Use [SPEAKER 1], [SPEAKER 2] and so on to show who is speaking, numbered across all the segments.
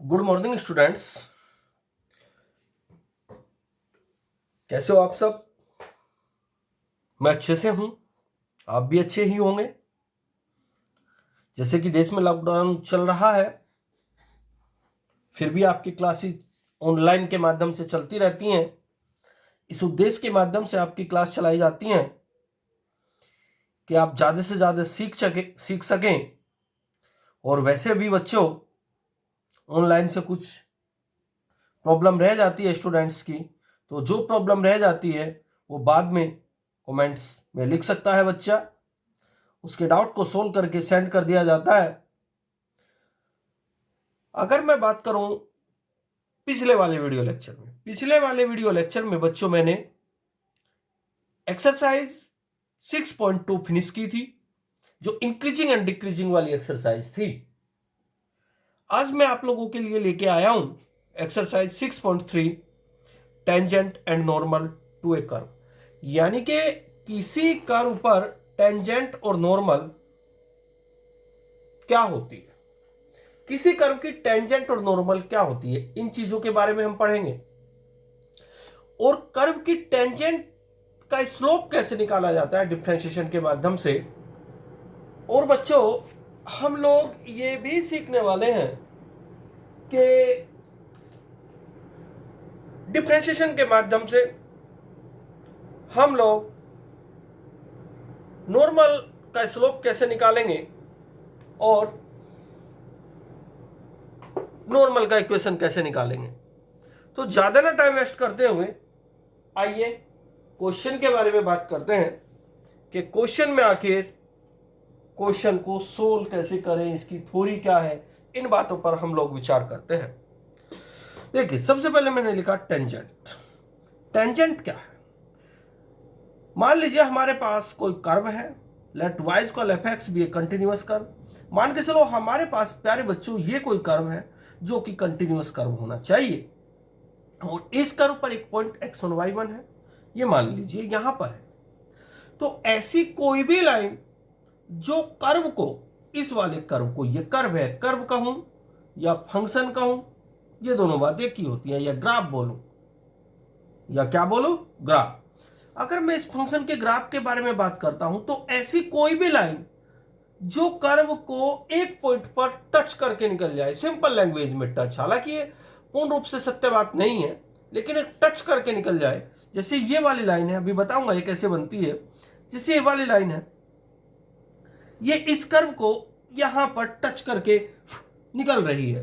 [SPEAKER 1] Good morning students. कैसे हो आप सब? मैं अच्छे से हूं, आप भी अच्छे ही होंगे। जैसे कि देश में लॉकडाउन चल रहा है, फिर भी आपकी क्लासेस ऑनलाइन के माध्यम से चलती रहती हैं। इस उद्देश्य के माध्यम से आपकी क्लास चलाई जाती हैं कि आप ज़्यादा से ज़्यादा सीख सकें। और वैसे भी बच्चों, ऑनलाइन से कुछ प्रॉब्लम रह जाती है स्टूडेंट्स की, तो जो प्रॉब्लम रह जाती है वो बाद में कमेंट्स में लिख सकता है बच्चा, उसके डाउट को सोल्व करके सेंड कर दिया जाता है। अगर मैं बात करूं पिछले वाले वीडियो लेक्चर में बच्चों मैंने एक्सरसाइज 6.2 फिनिश की थी, जो इंक्रीजिंग एंड डिक्रीजिंग वाली एक्सरसाइज थी। आज मैं आप लोगों के लिए लेके आया हूं exercise 6.3 tangent and normal to a curve. यानी कि किसी कर्व पर टेंजेंट और नॉर्मल क्या होती है, किसी कर्व की टेंजेंट और नॉर्मल क्या होती है, इन चीजों के बारे में हम पढ़ेंगे। और कर्व की टेंजेंट का स्लोप कैसे निकाला जाता है डिफरेंशिएशन के माध्यम से। और बच्चों, हम लोग ये भी सीखने वाले हैं कि डिफरेंशिएशन के माध्यम से हम लोग नॉर्मल का स्लोप कैसे निकालेंगे और नॉर्मल का इक्वेशन कैसे निकालेंगे। तो ज्यादा ना टाइम वेस्ट करते हुए आइए क्वेश्चन के बारे में बात करते हैं कि क्वेश्चन में आखिर क्वेश्चन को सोल्व कैसे करें, इसकी थ्योरी क्या है, इन बातों पर हम लोग विचार करते हैं। देखिए, सबसे पहले मैंने लिखा टेंजेंट। टेंजेंट क्या है? मान लीजिए हमारे पास कोई कर्व है, let y equal fx be a continuous curve. मान के चलो हमारे पास प्यारे बच्चों ये कोई कर्व है जो कि कंटिन्यूअस कर्व होना चाहिए, और इस कर्व पर एक पॉइंट x1 y1 है, ये मान लीजिए यहां पर है। तो ऐसी कोई भी लाइन जो कर्व को, इस वाले कर्व को, ये कर्व है, कर्व कहूं या फंक्शन कहूं, ये दोनों बात एक ही होती है, या ग्राफ बोलूं या क्या बोलूं, ग्राफ। अगर मैं इस फंक्शन के ग्राफ के बारे में बात करता हूं तो ऐसी कोई भी लाइन जो कर्व को एक पॉइंट पर टच करके निकल जाए, सिंपल लैंग्वेज में टच, हालांकि ये पूर्ण रूप से सत्य बात नहीं है, लेकिन एक टच करके निकल जाए। जैसे ये वाली लाइन है, अभी बताऊंगा ये कैसे बनती है। जैसे ये वाली लाइन है, ये इस कर्व को यहां पर टच करके निकल रही है,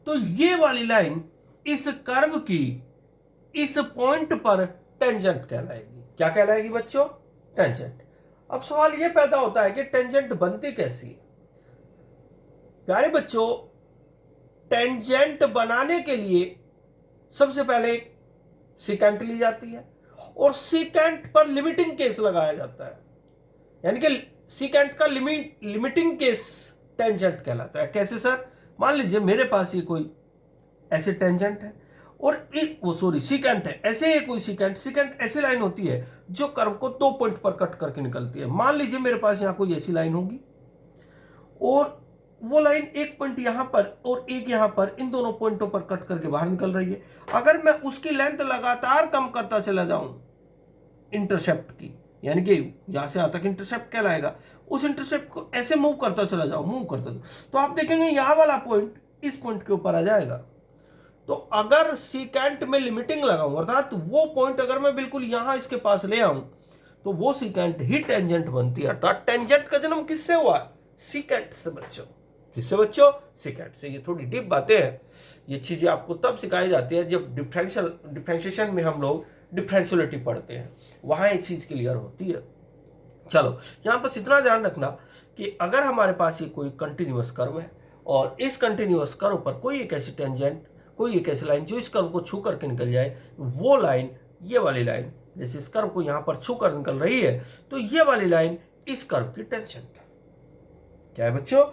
[SPEAKER 1] तो ये वाली लाइन इस कर्व की इस पॉइंट पर टेंजेंट कहलाएगी। क्या कहलाएगी बच्चों? टेंजेंट। अब सवाल यह पैदा होता है कि टेंजेंट बनती कैसी है। प्यारे बच्चों, टेंजेंट बनाने के लिए सबसे पहले सीकेंट ली जाती है, और सीकेंट पर लिमिटिंग केस लगाया जाता है, यानी कि सीकेंट का लिमिटिंग केस टेंजेंट कहलाता है। कैसे सर? मान लीजिए मेरे पास ये कोई ऐसे टेंजेंट है और सीकेंट है, ऐसे ही कोई सीकेंट ऐसी लाइन होती है जो कर्व को 2 पॉइंट पर कट करके निकलती है। मान लीजिए मेरे पास यहां कोई ऐसी लाइन होगी और वो लाइन एक पॉइंट यहां पर और एक यहां पर, इन दोनों पॉइंटों पर कट करके बाहर निकल रही है। अगर मैं उसकी लेंथ लगातार कम करता चला जाऊं इंटरसेप्ट की, यानी कि यहां से यहां तक इंटरसेप्ट कहलाएगा, उस इंटरसेप्ट को ऐसे मूव करता चला जाऊं, तो आप देखेंगे यहां वाला पॉइंट इस पॉइंट के ऊपर आ जाएगा। तो अगर सीकेंट में लिमिटिंग लगाऊं, अर्थात वो पॉइंट अगर मैं बिल्कुल यहां इसके पास ले आऊं, तो वो सीकेंट ही टेंजेंट बनती है। अर्थात टेंजेंट का जन्म किससे हुआ? सीकेंट से बच्चों। किससे बच्चों? सीकेंट से। ये थोड़ी डीप बातें हैं, ये चीजें आपको तब सिखाई जाती है जब डिफरेंशिएशन में हम लोग डिफरेंशियलिटी पढ़ते हैं, वहां ये चीज क्लियर होती है। चलो, यहां पर इतना ध्यान रखना कि अगर हमारे पास ये कोई कंटिन्यूअस कर्व है और इस कंटिन्यूअस कर्व पर कोई एक ऐसी टेंजेंट, कोई एक ऐसी लाइन जो इस कर्व को छू करके निकल जाए, वो लाइन, ये वाली लाइन, जैसे इस कर्व को यहां पर छू कर निकल रही है, तो ये वाली लाइन इस कर्व की टेंजेंट है। क्या है बच्चों?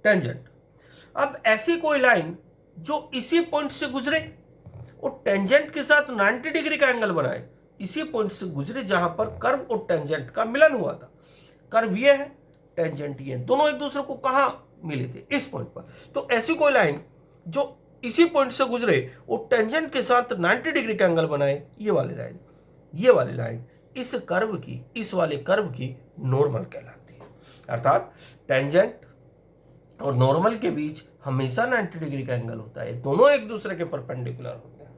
[SPEAKER 1] टेंजेंट। अब ऐसी कोई लाइन जो इसी पॉइंट से गुजरे और टेंजेंट के साथ 90 डिग्री का एंगल बनाए, इसी पॉइंट से गुजरे जहां पर कर्व और टेंजेंट का मिलन हुआ था। कर्व ये है, टेंजेंट ये, दोनों एक दूसरे को कहां मिले थे? इस पॉइंट पर। तो ऐसी कोई लाइन जो इसी पॉइंट से गुजरे और टेंजेंट के साथ 90 डिग्री का एंगल बनाए, ये वाली लाइन इस कर्व की, इस वाले कर्व की नॉर्मल कहलाती है। अर्थात टेंजेंट और नॉर्मल के बीच हमेशा 90 डिग्री का एंगल होता है, दोनों एक दूसरे के परपेंडिकुलर होते हैं।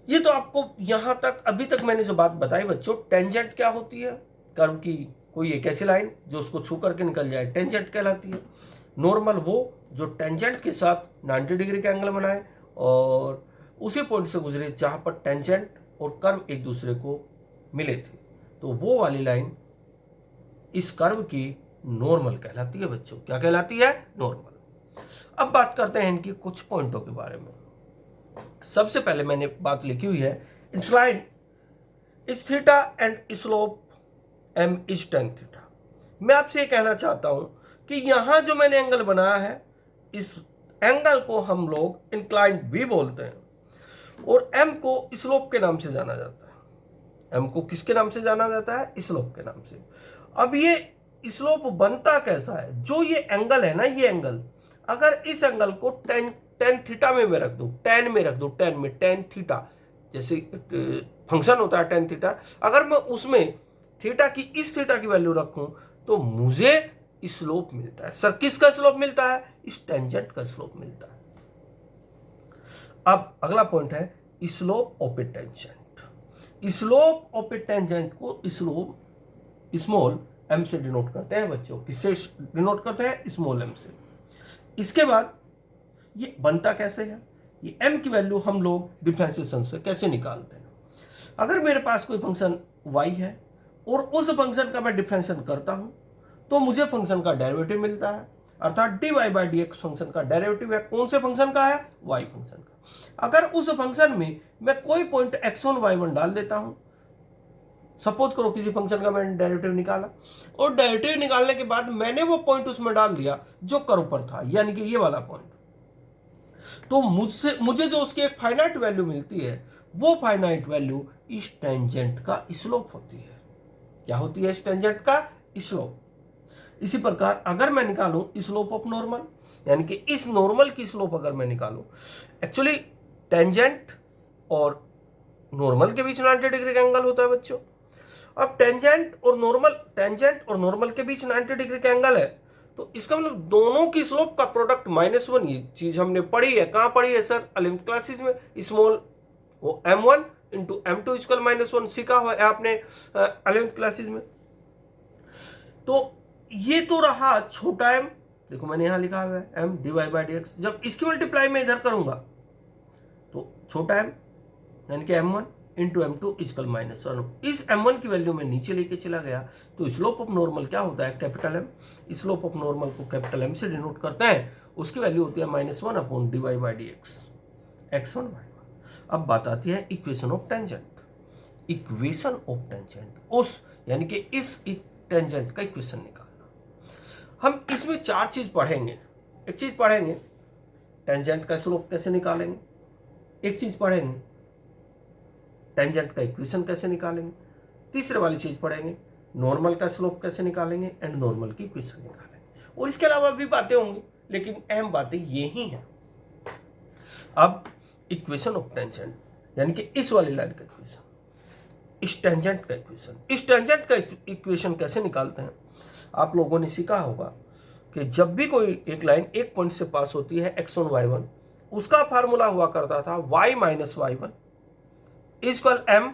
[SPEAKER 1] ये तो आपको यहां तक, अभी तक मैंने जो बात बताई बच्चों, टेंजेंट क्या होती है, कर्व की कोई एक ऐसी लाइन जो उसको छू करके निकल जाए, टेंजेंट कहलाती है। नॉर्मल वो जो टेंजेंट के साथ 90 डिग्री का एंगल बनाए और उसी पॉइंट से गुजरे जहां पर टेंजेंट और कर्व एक दूसरे को मिले थे, तो वो वाली लाइन इस कर्व की नॉर्मल कहलाती है बच्चों। क्या कहलाती है? नॉर्मल। अब बात करते हैं इनकी कुछ पॉइंटों के बारे में। सबसे पहले मैंने बात लिखी हुई है, incline is theta and slope M is tan theta. मैं आपसे ये कहना चाहता हूं कि यहां जो मैंने एंगल बनाया है, इस एंगल को हम लोग इंक्लाइंड भी बोलते हैं और एम को स्लोप के नाम से जाना जाता है। एम को किसके नाम से जाना जाता है? स्लोप के नाम से। अब ये स्लोप बनता कैसा है? जो ये एंगल है ना, ये एंगल, अगर इस एंगल को टेन थीटा में मैं रख दूं, टेन में रख दूं, टेन थीटा, जैसे फंक्शन होता है टेन थीटा, अगर मैं उसमें थीटा की, इस थीटा की वैल्यू रखूं तो मुझे स्लोप मिलता है। सर किसका स्लोप मिलता है? इस टेंजेंट का स्लोप मिलता है। अब अगला पॉइंट है slope of A tangent. Slope of A tangent को स्लोप स्मॉल एम से डिनोट करते हैं बच्चों। किससे डिनोट करते हैं? स्मॉल एम से। इसके बाद ये बनता कैसे है? ये एम की वैल्यू हम लोग डिफरेंशिएशन से कैसे निकालते हैं? अगर मेरे पास कोई फंक्शन y है और उस फंक्शन का मैं डिफरेंशिएशन करता हूं तो मुझे फंक्शन का डेरिवेटिव मिलता है। अर्थात dy/dx फंक्शन का डेरिवेटिव है। कौन से फंक्शन का है? y फंक्शन का। अगर उस फंक्शन में मैं कोई पॉइंट x1 y1 डाल देता हूं, सपोज करो किसी फंक्शन का मैंने डेरिवेटिव निकाला और डेरिवेटिव निकालने के बाद मैंने वो पॉइंट उसमें डाल दिया जो कर्व पर था, यानी कि ये वाला पॉइंट, तो मुझे जो उसकी एक फाइनाइट वैल्यू मिलती है, वो फाइनाइट वैल्यू इस टेंजेंट का स्लोप होती है। क्या होती है? इस टेंजेंट का स्लोप। इसी प्रकार अगर मैं निकालूं स्लोप ऑफ नॉर्मल, यानी कि इस नॉर्मल की स्लोप अगर मैं निकालूं, एक्चुअली टेंजेंट और नॉर्मल के बीच 90 डिग्री का एंगल होता है बच्चों। अब टेंजेंट और नॉर्मल के बीच 90 डिग्री का एंगल है, तो इसका मतलब दोनों की स्लोप का प्रोडक्ट -1। ये चीज हमने पढ़ी है। कहां पढ़ी है सर? 11th क्लासेस में। स्मॉल वो m1 इंटू m2 इक्वल -1 सीखा हुआ है आपने 11th क्लासेस में। तो ये तो रहा छोटा m, देखो मैंने यहां लिखा हुआ है m dy/dx। जब इसकी मल्टीप्लाई में इधर करूंगा तो छोटा m यानी कि m1 इंटू m2 इक्वल -1। इस m1 की वैल्यू में नीचे लेके चला गया तो स्लोप ऑफ नॉर्मल क्या होता है? Capital M। Slope of normal को कैपिटल M से डिनोट करते हैं। उसकी वैल्यू होती है -1 dy/dx x1 y1। अब बात आती है equation of tangent. Equation of tangent उस, यानी कि इस टेंजेंट का इक्वेशन निकालना। हम इसमें 4 चीज पढ़ेंगे। एक चीज पढ़ेंगे टेंजेंट का स्लोप कैसे निकालेंगे, एक चीज पढ़ेंगे टेंजेंट का इक्वेशन कैसे निकालेंगे, तीसरे वाली चीज पढ़ेंगे नॉर्मल का स्लोप कैसे निकालेंगे एंड नॉर्मल की इक्वेशन निकालेंगे। और इसके अलावा भी बातें होंगी, लेकिन अहम बातें ये ही हैं। अब इक्वेशन ऑफ टेंजेंट, यानी कि इस वाली लाइन का इक्वेशन, इस टेंजेंट का इक्वेशन, इस टेंजेंट का इक्वेशन कैसे निकालते हैं? आप लोगों ने सीखा होगा कि जब भी कोई एक लाइन एक पॉइंट से पास होती है x1 y1, उसका फार्मूला हुआ करता था y minus y1 equal m,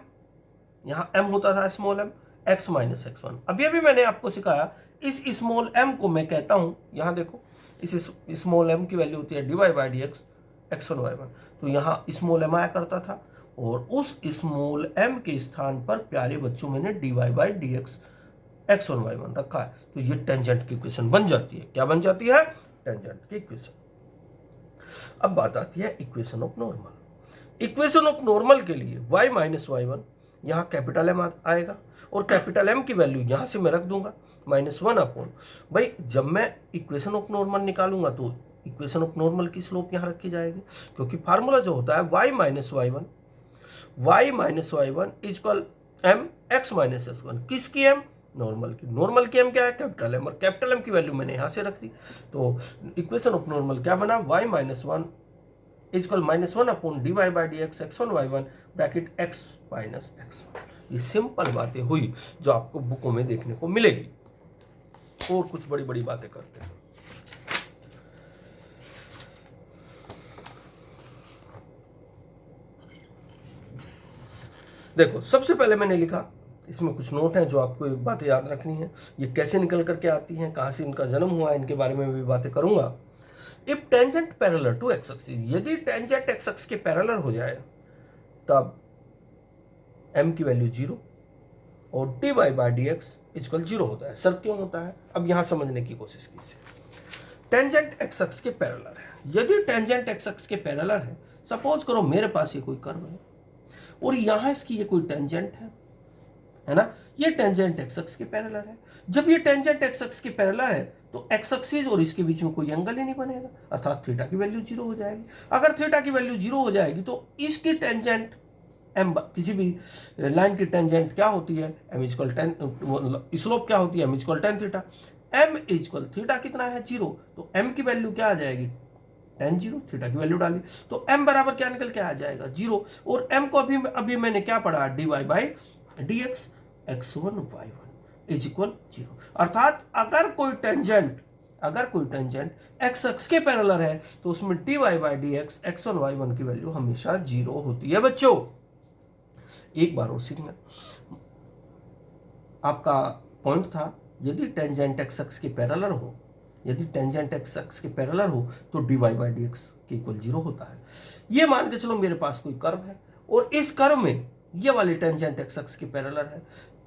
[SPEAKER 1] यहां m होता था small m, x minus x1। अभी अभी मैंने आपको सिखाया इस स्मॉल m को मैं कहता हूं, यहां देखो इस स्मॉल m की वैल्यू होती है dy/dx x1 y1। तो यहां स्मॉल m आया करता था और उस स्मॉल m के स्थान पर प्यारे बच्चों मैंने dy/dx x1 y1 रखा है। तो ये टेंजेंट की इक्वेशन बन जाती है। क्या बन जाती है? टेंजेंट की इक्वेशन। अब बात आती है equation of normal. Equation of normal के लिए y माइनस y1 यहाँ कैपिटल M आएगा और कैपिटल M की वैल्यू यहाँ से मैं रख दूंगा -1 भाई जब मैं इक्वेशन ऑफ नॉर्मल निकालूंगा तो इक्वेशन ऑफ नॉर्मल की स्लोप यहाँ रखी जाएगी, क्योंकि फार्मूला जो होता है y minus y1 equal m x minus x1। किसकी m? नॉर्मल की एम क्या है, कैपिटल एम, और कैपिटल एम की वैल्यू मैंने यहां से रख दी। तो इक्वेशन ऑफ नॉर्मल क्या बना, y minus one is equal minus one upon D Y by D X X one Y one bracket X minus X one. ये सिंपल बातें हुई जो आपको बुकों में देखने को मिलेगी, और कुछ बड़ी बड़ी बातें करते हैं। देखो सबसे पहले मैंने लिखा, इसमें कुछ नोट हैं जो आपको एक बातें याद रखनी है, ये कैसे निकल करके आती हैं, कहाँ से इनका जन्म हुआ, इनके बारे में भी बातें करूंगा। If tangent parallel to X axis, यदि टेंजेंट एक्स एक्सिस के पैरेलल हो जाए तब m की वैल्यू 0 और dy by D X equal 0 होता है। सर क्यों होता है, अब यहां समझने की कोशिश कीजिए। टेंजेंट एक्स एक्सिस के पैरेलल है, यदि टेंजेंट एक्स एक्सिस के पैरेलल है, सपोज करो मेरे पास ये कोई कर्व है और यहां इसकी ये कोई टेंजेंट है ना, ये टेंजेंट एक्स एक्सिस के पैरेलल है। जब ये टेंजेंट एक्स एक्सिस के पैरेलल है तो एक्स एक्सिस और इसके बीच में कोई एंगल ही नहीं बनेगा, अर्थात थीटा की वैल्यू 0 हो जाएगी। अगर थीटा की वैल्यू 0 हो जाएगी तो इसकी टेंजेंट एम, किसी भी लाइन की टेंजेंट क्या होती है, एम इक्वल टेन, स्लोप क्या होती है, M equal tan theta. M equal theta कितना है 0, तो एम की वैल्यू क्या आ जाएगी, टेन 0, थीटा की वैल्यू डाली तो एम बराबर क्या निकल के आ जाएगा 0, और एम को अभी मैंने क्या पढ़ा, D Y by D X X one Y one is equal 0। अर्थात अगर कोई टेंजेंट एक्स एक्स के पैरेलल है तो उसमें D Y by D X X one Y one की वैल्यू हमेशा 0 होती है। बच्चों एक बार और सीखना, आपका पॉइंट था यदि टेंजेंट एक्स एक्स के पैरेलल हो, यदि टेंजेंट एक्स एक्स के पैरेलल हो तो D Y by D X के इक्वल 0 होता है। ये मान के चलो मेरे पास कोई कर्व है और इस कर्व में ये वाली टेंजेंट एक्स एक्स के पैरेलल है।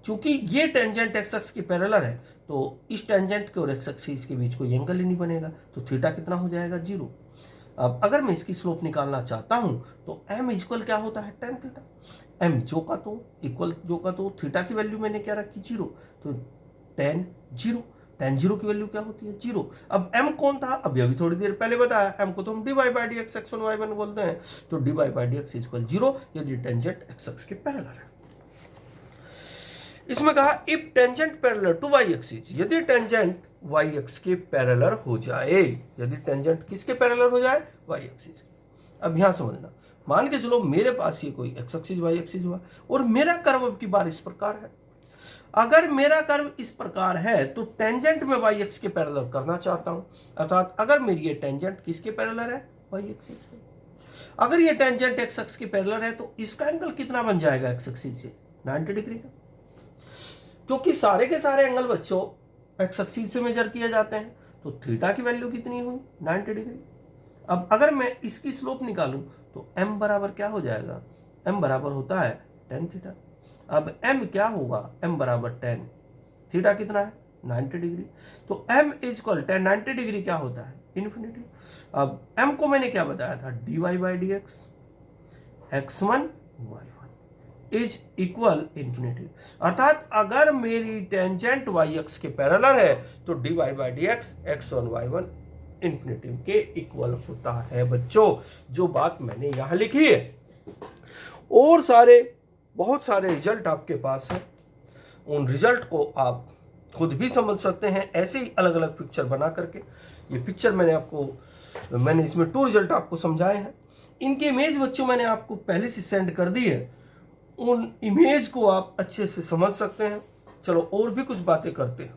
[SPEAKER 1] चूंकि ये टेंजेंट एक्स एक्स के पैरेलल है तो इस टेंजेंट के और एक्स एक्सिस के बीच कोई एंगल ही नहीं बनेगा, तो थीटा कितना हो जाएगा 0। अब अगर मैं इसकी स्लोप निकालना चाहता हूं तो m इक्वल क्या होता है, टेन थीटा। m जो का तो थीटा की वैल्यू मैंने क्या रखी 0, तो टेन 0 की वैल्यू क्या होती है 0। अब m कौन था, अभी थोड़ी देर पहले बताया, m को तो हम D Y by D X X one Y one बोलते हैं, तो D Y by D X equal 0 यदि टेंजेंट एक्स एक्स के पैरेलल है। इसमें कहा if tangent parallel to Y axis, यदि टेंजेंट वाई एक्स के पैरेलल हो जाए, यदि टेंजेंट किसके पैरेलल हो जाए, वाई एक्सिस के। अब यहां समझना, मान के चलो मेरे पास ये कोई एक्स एक्सिस वाई एक्सिस हुआ और मेरा कर्व की बार इस प्रकार है। अगर मेरा कर्व इस प्रकार है तो टेंजेंट में वाई एक्स के पैरेलल करना चाहता हूं, अर्थात अगर मेरी ये टेंजेंट किसके पैरेलल है, वाई एक्सिस के। अगर ये टेंजेंट एक्स एक्स के पैरेलल है तो इसका एंगल कितना बन जाएगा एक्स एक्सिस से, 90 डिग्री का, क्योंकि सारे के सारे एंगल बच्चों एक्स एक्सिस से मेजर किए जाते हैं। तो थीटा की वैल्यू कितनी हुई, 90 डिग्री। अब अगर मैं इसकी स्लोप निकालूं तो m बराबर क्या हो जाएगा, m बराबर होता है टेन थीटा। अब m क्या होगा, m बराबर टेन, थीटा कितना है 90 डिग्री, तो m is equal tan 90 degree क्या होता है, इन्फिनिटी। अब m को मैंने क्या बताया था, D Y by D X X one Y is equal infinity. अर्थात अगर मेरी टेंजेंट वाई एक्स के पैरेलल है तो D Y by D X X one Y one infinity के इक्वल होता है। बच्चों जो बात मैंने यहां लिखी है, और बहुत सारे रिजल्ट आपके पास हैं, उन रिजल्ट को आप खुद भी समझ सकते हैं ऐसे ही अलग अलग पिक्चर बना करके। ये पिक्चर मैंने इसमें 2 रिजल्ट आपको समझाए हैं, इनकी इमेज बच्चों मैंने आपको पहले से सेंड कर दी है, उन इमेज को आप अच्छे से समझ सकते हैं। चलो और भी कुछ बातें करते हैं,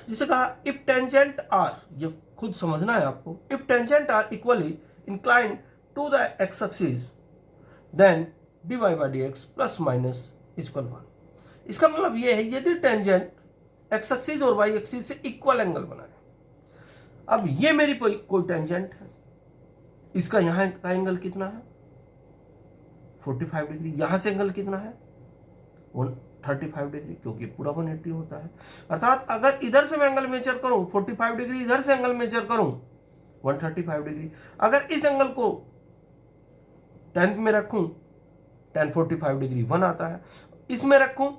[SPEAKER 1] जिसे कहा इफ टेंजेंट आर, ये खुद समझना है आपको, if tangent are equally incline to the X axis then D Y by D X plus minus equal 1। इसका मतलब ये है यदि टेंजेंट एक्स एक्सिस और वाई एक्सिस से इक्वल एंगल बनाए। अब ये मेरी कोई टेंजेंट है, इसका यहां का एंगल कितना है 45 डिग्री, यहां से एंगल कितना है 135 डिग्री, क्योंकि पूरा 180 होता है। अर्थात अगर इधर से मैं एंगल मेजर करूं 45 डिग्री, इधर से एंगल मेजर करूं 135 डिग्री। अगर इस एंगल को 10 में रखूं, tan 45 डिग्री 1 आता है, इसमें रखूं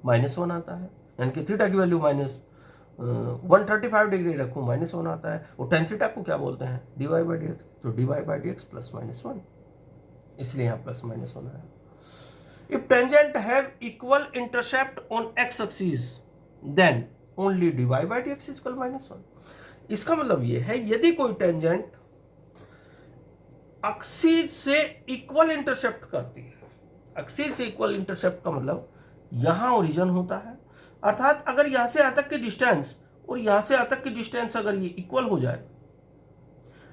[SPEAKER 1] -1 आता है, यानी कि थीटा की वैल्यू -135 डिग्री रखूं -1 आता है। और tan थीटा को क्या बोलते हैं, D Y by D X, तो D Y by D X plus -1, इसलिए यहां प्लस -1 आया। If tangent have equal intercept on X axis then only dy by dx equal -1। इसका मतलब ये है यदि कोई टेंजेंट एक्सिस से इक्वल इंटरसेप्ट करती है, एक्सिस से इक्वल इंटरसेप्ट का मतलब यहां ओरिजिन होता है, अर्थात अगर यहां से यहां तक की डिस्टेंस और यहां से यहां तक की डिस्टेंस अगर ये इक्वल हो जाए,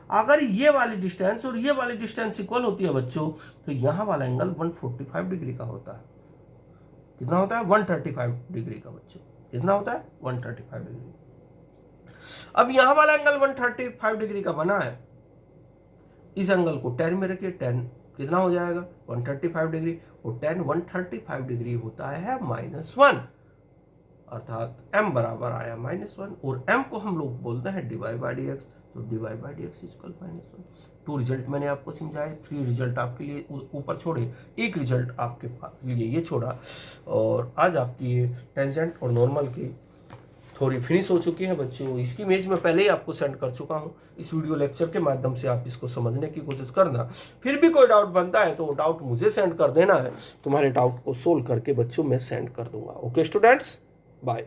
[SPEAKER 1] अगर ये वाली डिस्टेंस और ये वाली डिस्टेंस इक्वल होती है बच्चों, तो यहां वाला एंगल 145 डिग्री का होता है। कितना होता है? 135 डिग्री का बच्चों। कितना होता है? 135 डिग्री। अब यहां वाला एंगल 135 डिग्री का बना है, इस एंगल को 10 में रखिए, 10 कितना हो जाएगा? 135 डिग्री, और 10 135 डिग्री होता है -1, अर्थात m बराबर आया -1, और m को हम लोग बोलते हैं dy बाई dx, तो dy by dx equal -1। 2 result मैंने आपको समझाए, 3 रिजल्ट आपके लिए ऊपर छोड़े, एक रिजल्ट आपके लिए ये छोड़ा, और आज आपकी ये टेंजेंट और नॉर्मल की थोड़ी फिनिश हो चुकी है बच्चों। इसकी इमेज मैं पहले ही आपको सेंड कर चुका हूँ, इस वीडियो लेक्चर के माध्यम से आप इसको समझने की कोशिश करना। फिर भी कोई डाउट बनता है तो वो डाउट मुझे सेंड कर देना है, तुम्हारे डाउट को सोल्व करके बच्चों मैं सेंड कर दूंगा। Okay students, bye.